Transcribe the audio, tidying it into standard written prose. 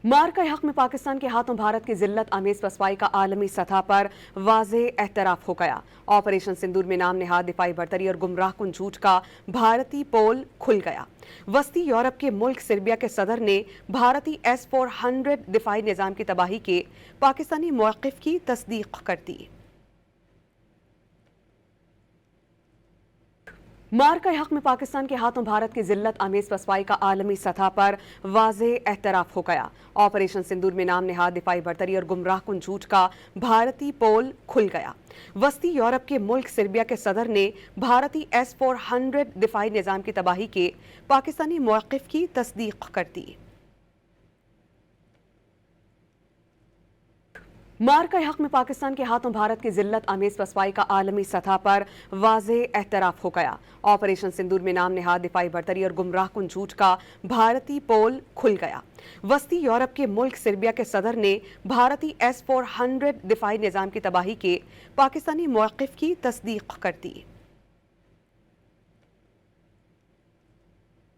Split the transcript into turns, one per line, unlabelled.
مار کا حق میں پاکستان کے ہاتھوں بھارت کی ذلت آمیز پسپائی کا عالمی سطح پر واضح اعتراف ہو گیا۔ آپریشن سندور میں نام نہاد دفاعی برتری اور گمراہ کن جھوٹ کا بھارتی پول کھل گیا۔ وسطی یورپ کے ملک سربیا کے صدر نے بھارتی S-400 دفاعی نظام کی تباہی کے پاکستانی موقف کی تصدیق کر دی۔ مار کا حق میں پاکستان کے ہاتھوں بھارت کی ذلت آمیز پسپائی کا عالمی سطح پر واضح اعتراف ہو گیا۔ آپریشن سندور میں نام نہاد دفاعی برتری اور گمراہ کن جھوٹ کا بھارتی پول کھل گیا۔ وسطی یورپ کے ملک سربیا کے صدر نے بھارتی S-400 دفاعی نظام کی تباہی کے پاکستانی موقف کی تصدیق کر دی۔ مار کا حق میں پاکستان کے ہاتھوں بھارت کی ذلت آمیز پسپائی کا عالمی سطح پر واضح اعتراف ہو گیا۔ آپریشن سندور میں نام نہاد دفاعی برتری اور گمراہ کن جھوٹ کا بھارتی پول کھل گیا۔ وسطی یورپ کے ملک سربیا کے صدر نے بھارتی S-400 دفاعی نظام کی تباہی کے پاکستانی موقف کی تصدیق کر دی۔